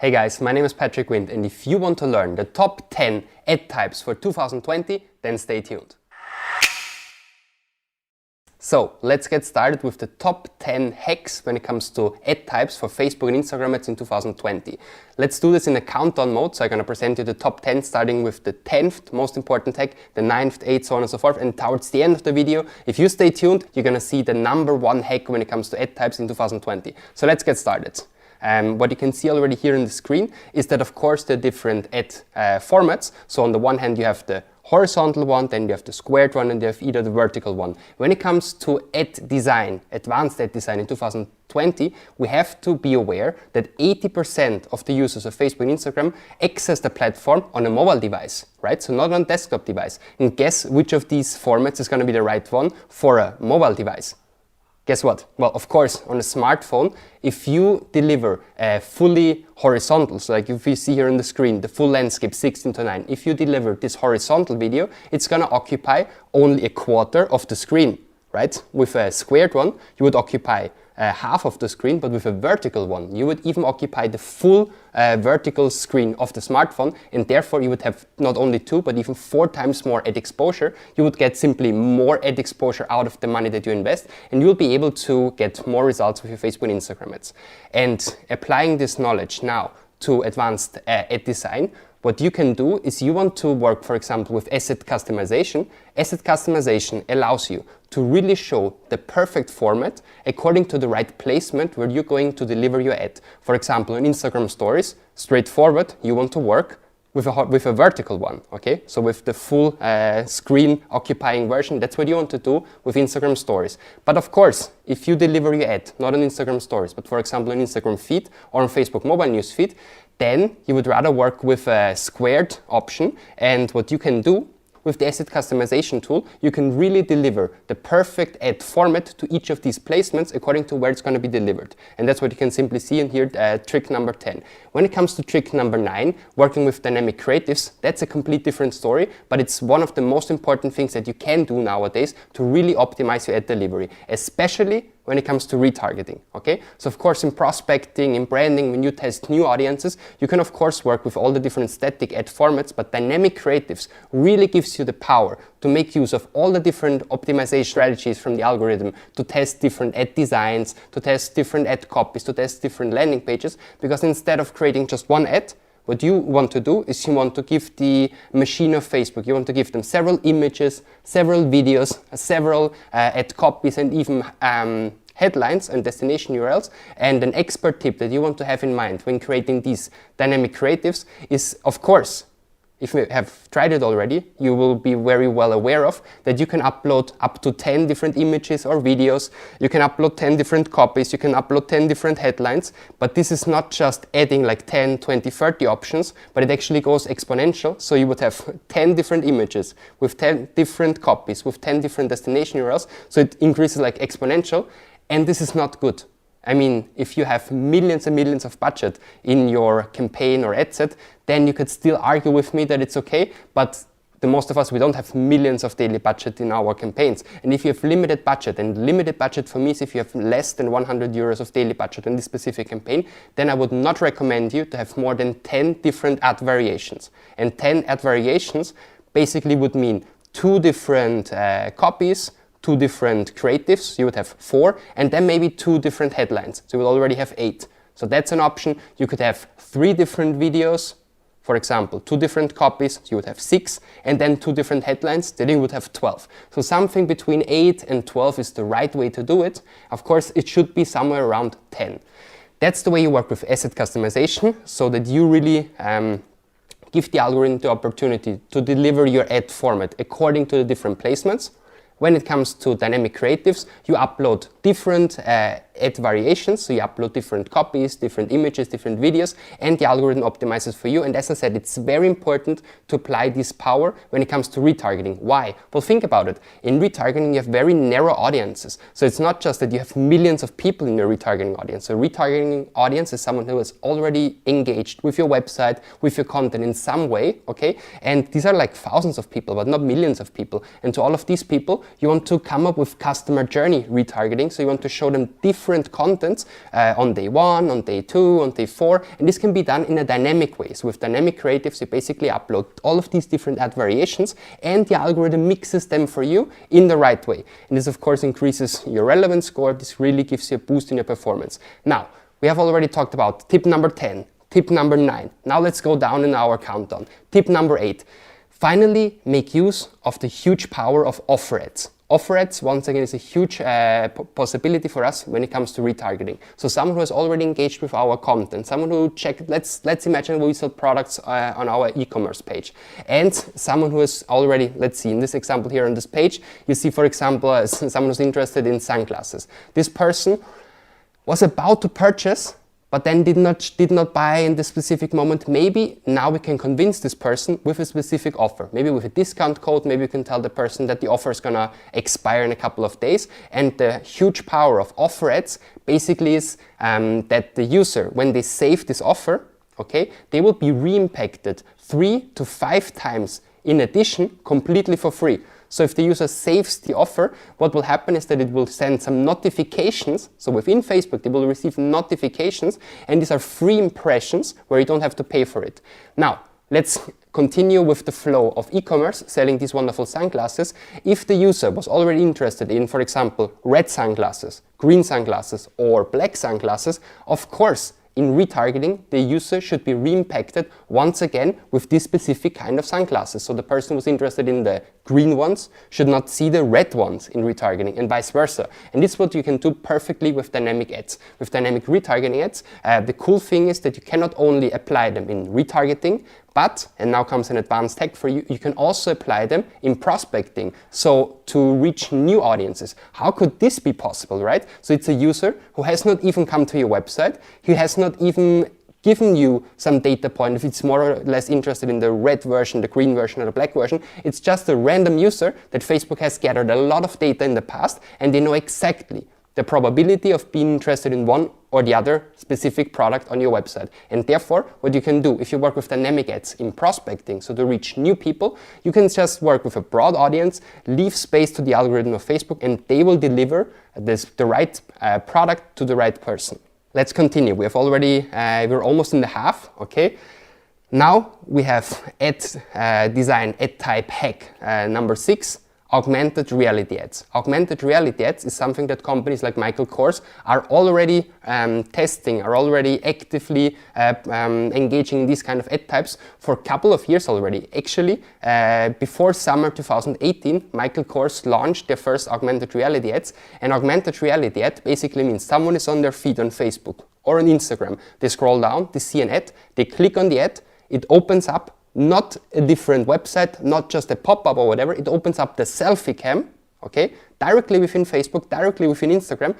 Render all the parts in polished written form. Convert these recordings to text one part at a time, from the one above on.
Hey guys, my name is Patrick Wind, and if you want to learn the top 10 ad types for 2020, then stay tuned. So let's get started with the top 10 hacks when it comes to ad types for Facebook and Instagram ads in 2020. Let's do this in a countdown mode. So I'm going to present you the top 10 starting with the 10th most important hack, the 9th, 8th, so on and so forth. And towards the end of the video, if you stay tuned, you're going to see the number one hack when it comes to ad types in 2020. So let's get started. What you can see already here on the screen is that, of course, the different ad formats. So on the one hand, you have the horizontal one, then you have the squared one, and you have either the vertical one. When it comes to ad design, advanced ad design in 2020, we have to be aware that 80% of the users of Facebook and Instagram access the platform on a mobile device, right? So not on a desktop device. And guess which of these formats is going to be the right one for a mobile device? Guess what? Well, of course, on a smartphone, if you deliver fully horizontal, so like if you see here on the screen, the full landscape 16:9, if you deliver this horizontal video, it's going to occupy only a quarter of the screen, right? With a squared one, you would occupy half of the screen, but with a vertical one, you would even occupy the full vertical screen of the smartphone, and therefore you would have not only 2, but even 4 times more ad exposure. You would get simply more ad exposure out of the money that you invest, and you'll be able to get more results with your Facebook and Instagram ads. And applying this knowledge now to advanced ad design, what you can do is you want to work, for example, with asset customization. Asset customization allows you to really show the perfect format according to the right placement where you're going to deliver your ad. For example, on Instagram stories, straightforward, you want to work with a vertical one, okay? So with the full screen occupying version, that's what you want to do with Instagram stories. But of course, if you deliver your ad, not on Instagram stories, but for example, on Instagram feed or on Facebook mobile news feed, then you would rather work with a squared option. And what you can do with the asset customization tool, you can really deliver the perfect ad format to each of these placements according to where it's going to be delivered. And that's what you can simply see in here, trick number 10. When it comes to trick number 9, working with dynamic creatives, that's a complete different story, but it's one of the most important things that you can do nowadays to really optimize your ad delivery, especially when it comes to retargeting, okay? So of course in prospecting, in branding, when you test new audiences, you can of course work with all the different static ad formats, but dynamic creatives really gives you the power to make use of all the different optimization strategies from the algorithm, to test different ad designs, to test different ad copies, to test different landing pages, because instead of creating just one ad, what you want to do is you want to give the machine of Facebook, you want to give them several images, several videos, several ad copies, and even headlines and destination URLs. And an expert tip that you want to have in mind when creating these dynamic creatives is, of course, if you have tried it already, you will be very well aware of that you can upload up to 10 different images or videos, you can upload 10 different copies, you can upload 10 different headlines, but this is not just adding like 10, 20, 30 options, but it actually goes exponential. So you would have 10 different images with 10 different copies, with 10 different destination URLs, so it increases like exponential, and this is not good. I mean, if you have millions and millions of budget in your campaign or ad set, then you could still argue with me that it's okay, but the most of us, we don't have millions of daily budget in our campaigns. And if you have limited budget, and limited budget for me is if you have less than 100 euros of daily budget in this specific campaign, then I would not recommend you to have more than 10 different ad variations. And 10 ad variations basically would mean 2 different copies, 2 different creatives, you would have 4, and then maybe 2 different headlines, so you will already have 8. So that's an option. You could have 3 different videos, for example, 2 different copies, so you would have 6, and then 2 different headlines, then you would have 12. So something between 8 and 12 is the right way to do it. Of course, it should be somewhere around 10. That's the way you work with asset customization, so that you really give the algorithm the opportunity to deliver your ad format according to the different placements. When it comes to dynamic creatives, you upload different ad variations, so you upload different copies, different images, different videos, and the algorithm optimizes for you. And as I said, it's very important to apply this power when it comes to retargeting. Why? Well, think about it. In retargeting, you have very narrow audiences. So it's not just that you have millions of people in your retargeting audience. So retargeting audience is someone who is already engaged with your website, with your content in some way, okay? And these are like thousands of people, but not millions of people. And to all of these people, you want to come up with customer journey retargeting. So you want to show them different different contents on day 1, on day 2, on day 4, and this can be done in a dynamic way. So with dynamic creatives, you basically upload all of these different ad variations, and the algorithm mixes them for you in the right way. And this, of course, increases your relevance score. This really gives you a boost in your performance. Now, we have already talked about tip number 10, tip number 9. Now let's go down in our countdown. Tip number 8. Finally, make use of the huge power of offer ads. Offer ads, once again, is a huge possibility for us when it comes to retargeting. So someone who has already engaged with our content, someone who checked, let's imagine we sell products on our e-commerce page, and someone who has already, let's see, in this example here on this page, you see, for example, someone who's interested in sunglasses. This person was about to purchase, but then did not buy in the specific moment. Maybe now we can convince this person with a specific offer. Maybe with a discount code, maybe you can tell the person that the offer is gonna expire in a couple of days. And the huge power of offer ads basically is that the user, when they save this offer, okay, they will be re-impacted 3 to 5 times in addition, completely for free. So if the user saves the offer, what will happen is that it will send some notifications. So within Facebook, they will receive notifications, and these are free impressions where you don't have to pay for it. Now, let's continue with the flow of e-commerce selling these wonderful sunglasses. If the user was already interested in, for example, red sunglasses, green sunglasses, or black sunglasses, of course, in retargeting, the user should be re-impacted once again with this specific kind of sunglasses. So the person who's interested in the green ones should not see the red ones in retargeting, and vice versa. And this is what you can do perfectly with dynamic ads. With dynamic retargeting ads, the cool thing is that you cannot only apply them in retargeting, but, and now comes an advanced hack for you, you can also apply them in prospecting, so to reach new audiences. How could this be possible, right? So it's a user who has not even come to your website, who has not even given you some data point if it's more or less interested in the red version, the green version, or the black version. It's just a random user that Facebook has gathered a lot of data in the past, and they know exactly the probability of being interested in one or the other specific product on your website. And therefore, what you can do, if you work with dynamic ads in prospecting, so to reach new people, you can just work with a broad audience, leave space to the algorithm of Facebook, and they will deliver the right product to the right person. Let's continue. We have already, we're almost in the half, okay? Now we have ad design, ad type hack number 6. Augmented reality ads. Augmented reality ads is something that companies like Michael Kors are already testing, are already actively engaging in these kind of ad types for a couple of years already. Actually, before summer 2018, Michael Kors launched their first augmented reality ads. And augmented reality ad basically means someone is on their feed on Facebook or on Instagram. They scroll down, they see an ad, they click on the ad, it opens up not a different website, not just a pop-up or whatever, it opens up the selfie cam, okay, directly within Facebook, directly within Instagram.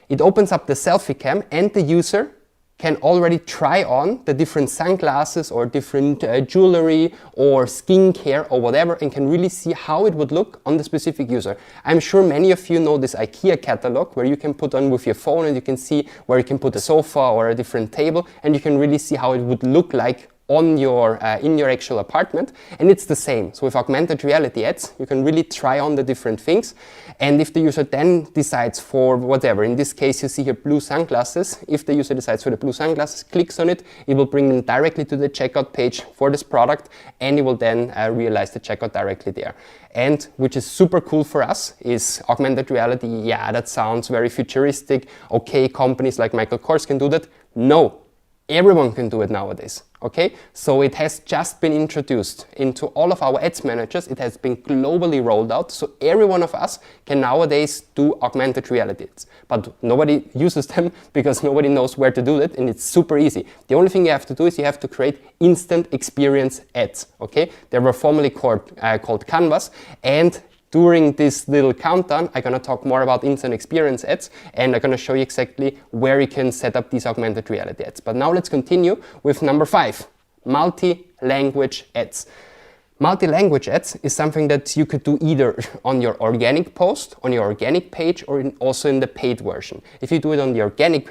It opens up the selfie cam, and the user can already try on the different sunglasses or different jewelry or skincare or whatever, and can really see how it would look on the specific user. I'm sure many of you know this IKEA catalog where you can put on with your phone and you can see where you can put a sofa or a different table, and you can really see how it would look like on your in your actual apartment. And it's the same. So with augmented reality ads, you can really try on the different things, and if the user then decides for whatever, in this case you see here blue sunglasses, if the user decides for the blue sunglasses, clicks on it, it will bring them directly to the checkout page for this product, and you will then realize the checkout directly there. And which is super cool for us is augmented reality. Yeah, that sounds very futuristic. Okay, companies like Michael Kors can do that. No, everyone can do it nowadays. Okay, so it has just been introduced into all of our ads managers. It has been globally rolled out, so every one of us can nowadays do augmented reality ads. But nobody uses them because nobody knows where to do it, and it's super easy. The only thing you have to do is you have to create instant experience ads. Okay, they were formerly called Canvas, and during this little countdown, I'm going to talk more about instant experience ads, and I'm going to show you exactly where you can set up these augmented reality ads. But now let's continue with number 5, multi-language ads. Multi-language ads is something that you could do either on your organic post, on your organic page, or also in the paid version. If you do it on the organic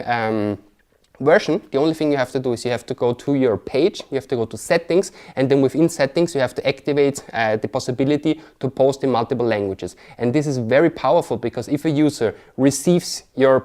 version, the only thing you have to do is you have to go to your page, you have to go to settings, and then within settings you have to activate the possibility to post in multiple languages. And this is very powerful because if a user receives your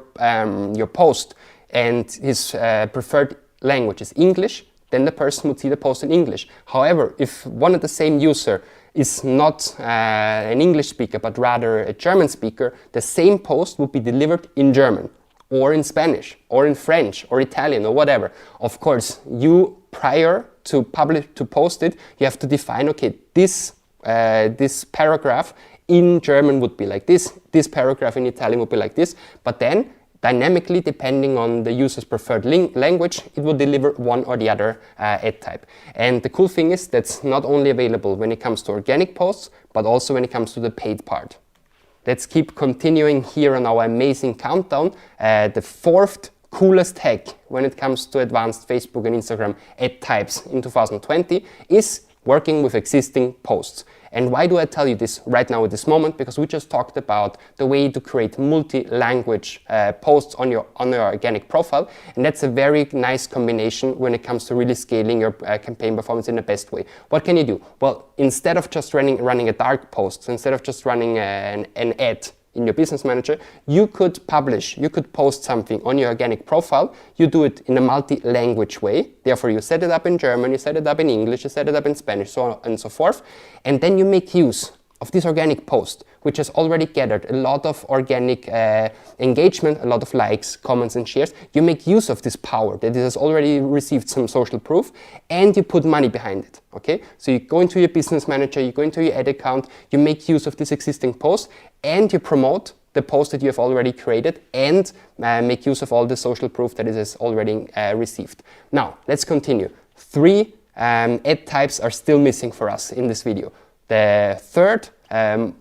post and his preferred language is English, then the person would see the post in English. However, if one and the same user is not an English speaker but rather a German speaker, the same post would be delivered in German, or in Spanish, or in French, or Italian, or whatever. Of course, you, prior to post it, you have to define, okay, this paragraph in German would be like this paragraph in Italian would be like this, but then dynamically, depending on the user's preferred language, it will deliver one or the other ad type. And the cool thing is that's not only available when it comes to organic posts, but also when it comes to the paid part. Let's keep continuing here on our amazing countdown. The fourth coolest hack when it comes to advanced Facebook and Instagram ad types in 2020 is working with existing posts. And why do I tell you this right now at this moment? Because we just talked about the way to create multi-language posts on your organic profile, and that's a very nice combination when it comes to really scaling your campaign performance in the best way. What can you do? Well, instead of just running a dark post, instead of just running an ad in your business manager, you could post something on your organic profile. You do it in a multi-language way. Therefore, you set it up in German, you set it up in English, you set it up in Spanish, so on and so forth. And then you make use of this organic post, which has already gathered a lot of organic engagement, a lot of likes, comments, and shares. You make use of this power that it has already received some social proof, and you put money behind it. Okay, so you go into your business manager, you go into your ad account, you make use of this existing post, and you promote the post that you have already created, and make use of all the social proof that it has already received. Now, let's continue. 3 ad types are still missing for us in this video. The third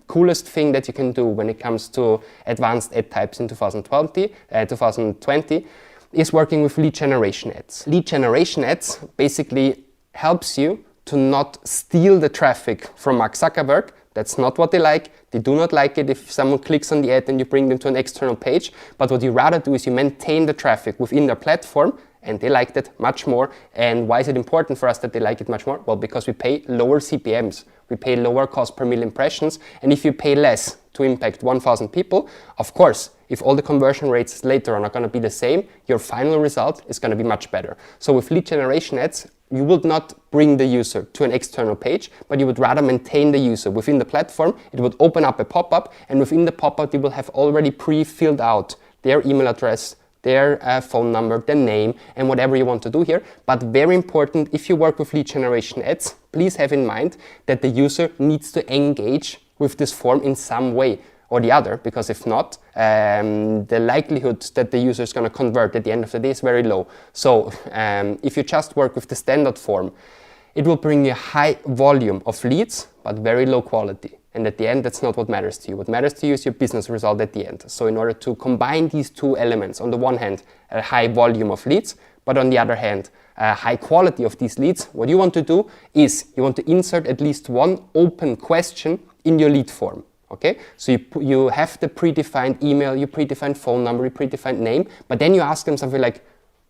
coolest thing that you can do when it comes to advanced ad types in 2020 is working with lead generation ads. Lead generation ads basically helps you to not steal the traffic from Mark Zuckerberg. That's not what they like. They do not like it if someone clicks on the ad and you bring them to an external page. But what you rather do is you maintain the traffic within their platform, and they liked it much more. And why is it important for us that they like it much more? Well, because we pay lower CPMs. We pay lower cost per million impressions. And if you pay less to impact 1,000 people, of course, if all the conversion rates later on are going to be the same, your final result is going to be much better. So with lead generation ads, you would not bring the user to an external page, but you would rather maintain the user within the platform. It would open up a pop-up, and within the pop-up, they will have already pre-filled out their email address, their phone number, their name, and whatever you want to do here. But very important, if you work with lead generation ads, please have in mind that the user needs to engage with this form in some way or the other, because if not, the likelihood that the user is going to convert at the end of the day is very low. So if you just work with the standard form, it will bring you a high volume of leads, but very low quality. And at the end, that's not what matters to you. What matters to you is your business result at the end. So in order to combine these two elements, on the one hand, a high volume of leads, but on the other hand, a high quality of these leads, what you want to do is you want to insert at least one open question in your lead form. Okay, so you have the predefined email, your predefined phone number, your predefined name, but then you ask them something like,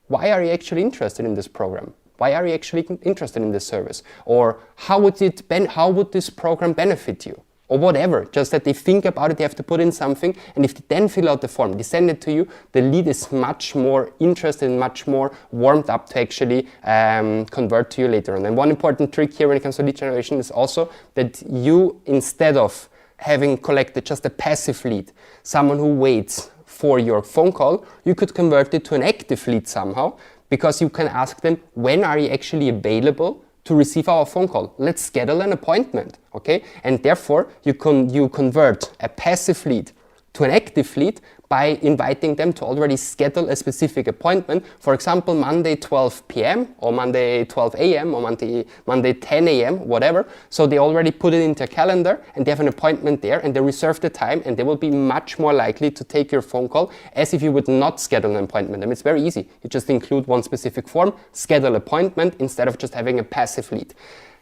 why are you actually interested in this program? Why are you actually interested in this service? Or how would this program benefit you? Or whatever, just that they think about it, they have to put in something, and if they then fill out the form, they send it to you, the lead is much more interested and much more warmed up to actually convert to you later on. And one important trick here when it comes to lead generation is also that you, instead of having collected just a passive lead, someone who waits for your phone call, you could convert it to an active lead somehow, because you can ask them, when are you actually available to receive our phone call? Let's schedule an appointment, okay? And therefore, you convert a passive lead to an active lead by inviting them to already schedule a specific appointment, for example, Monday 12 p.m. or Monday 12 a.m. or Monday 10 a.m., whatever. So they already put it into a calendar and they have an appointment there and they reserve the time, and they will be much more likely to take your phone call as if you would not schedule an appointment. And it's very easy. You just include one specific form, schedule appointment, instead of just having a passive lead.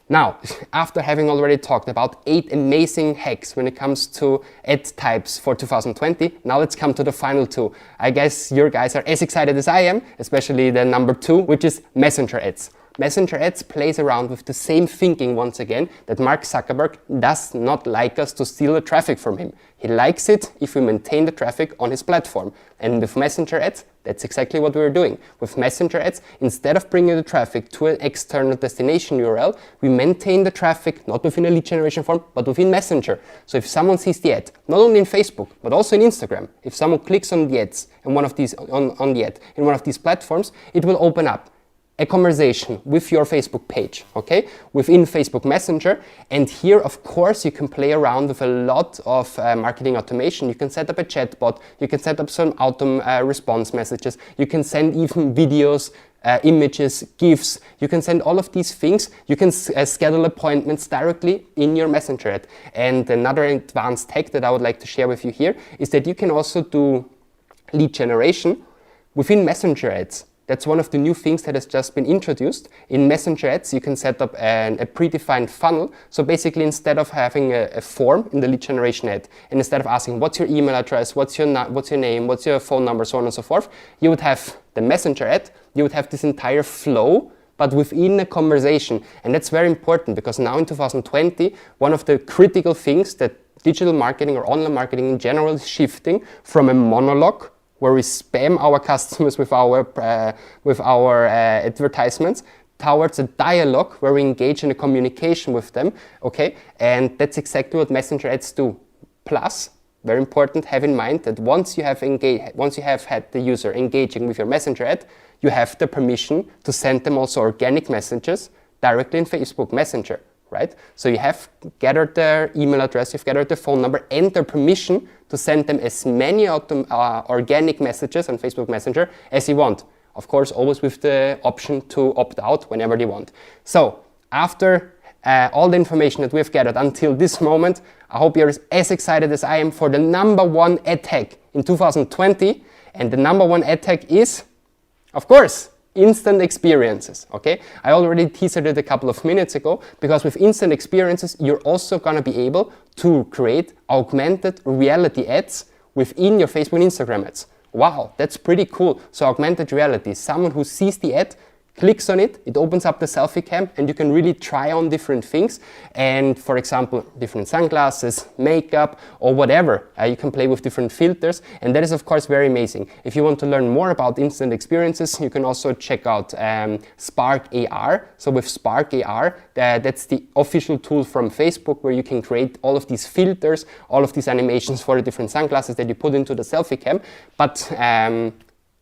Now, after having already talked about 8 amazing hacks when it comes to ad types for 2020, now let's come to the final 2. I guess your guys are as excited as I am, especially the number 2, which is Messenger ads. Messenger ads plays around with the same thinking once again, that Mark Zuckerberg does not like us to steal the traffic from him. He likes it if we maintain the traffic on his platform. And with Messenger ads, that's exactly what we're doing. With Messenger ads, instead of bringing the traffic to an external destination URL, we maintain the traffic not within a lead generation form, but within Messenger. So if someone sees the ad, not only in Facebook, but also in Instagram, if someone clicks on the ads in one of these on the ad in one of these platforms, it will open up a conversation with your Facebook page, okay, within Facebook Messenger. And here, of course, you can play around with a lot of marketing automation. You can set up a chatbot, you can set up some auto response messages, you can send even videos, images, GIFs, you can send all of these things. You can schedule appointments directly in your Messenger ad. And another advanced hack that I would like to share with you here is that you can also do lead generation within Messenger ads. That's one of the new things that has just been introduced. In Messenger ads, you can set up a predefined funnel. So basically, instead of having a form in the lead generation ad, and instead of asking what's your email address, what's your name, what's your phone number, so on and so forth, you would have the Messenger ad, you would have this entire flow, but within a conversation. And that's very important, because now in 2020, one of the critical things that digital marketing or online marketing in general is shifting from a monologue, where we spam our customers with our advertisements, towards a dialogue where we engage in a communication with them, okay? And that's exactly what Messenger ads do. Plus, very important, have in mind that once you have had the user engaging with your Messenger ad, you have the permission to send them also organic messages directly in Facebook Messenger, right? So you have gathered their email address, you've gathered their phone number and their permission to send them as many organic messages on Facebook Messenger as you want. Of course, always with the option to opt out whenever they want. So after all the information that we've gathered until this moment, I hope you're as excited as I am for the number 1 ad hack in 2020. And the number 1 ad hack is, of course, instant experiences, okay? I already teased it a couple of minutes ago, because with instant experiences, you're also gonna be able to create augmented reality ads within your Facebook and Instagram ads. Wow, that's pretty cool. So augmented reality, someone who sees the ad, clicks on it, it opens up the selfie cam, and you can really try on different things. And for example, different sunglasses, makeup, or whatever. You can play with different filters, and that is of course very amazing. If you want to learn more about instant experiences, you can also check out Spark AR. So with Spark AR, that's the official tool from Facebook, where you can create all of these filters, all of these animations for the different sunglasses that you put into the selfie cam. But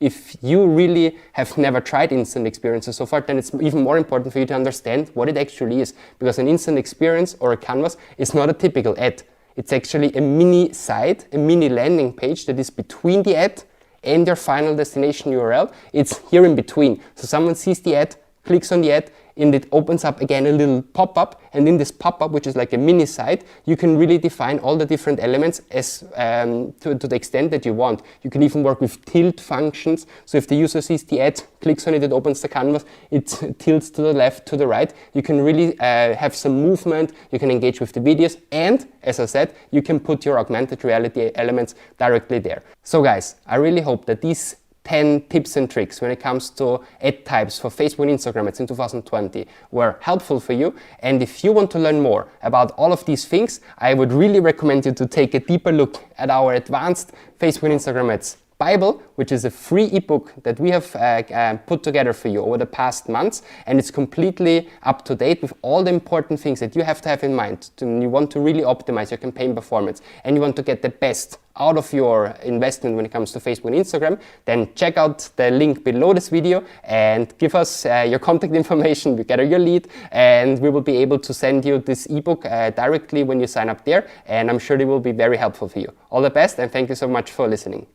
if you really have never tried instant experiences so far, then it's even more important for you to understand what it actually is. Because an instant experience or a canvas is not a typical ad. It's actually a mini site, a mini landing page that is between the ad and your final destination URL. It's here in between. So someone sees the ad, clicks on the ad, and it opens up again a little pop-up, and in this pop-up, which is like a mini site, you can really define all the different elements as to the extent that you want. You can even work with tilt functions. So if the user sees the ad, clicks on it, it opens the canvas, it tilts to the left, to the right. You can really have some movement, you can engage with the videos, and as I said, you can put your augmented reality elements directly there. So guys, I really hope that these 10 tips and tricks when it comes to ad types for Facebook and Instagram ads in 2020 were helpful for you. And if you want to learn more about all of these things, I would really recommend you to take a deeper look at our advanced Facebook and Instagram ads Bible, which is a free ebook that we have put together for you over the past months, and it's completely up to date with all the important things that you have to have in mind when you want to really optimize your campaign performance and you want to get the best out of your investment when it comes to Facebook and Instagram. Then check out the link below this video and give us your contact information, we gather your lead, and we will be able to send you this ebook directly when you sign up there, and I'm sure it will be very helpful for you. All the best, and thank you so much for listening.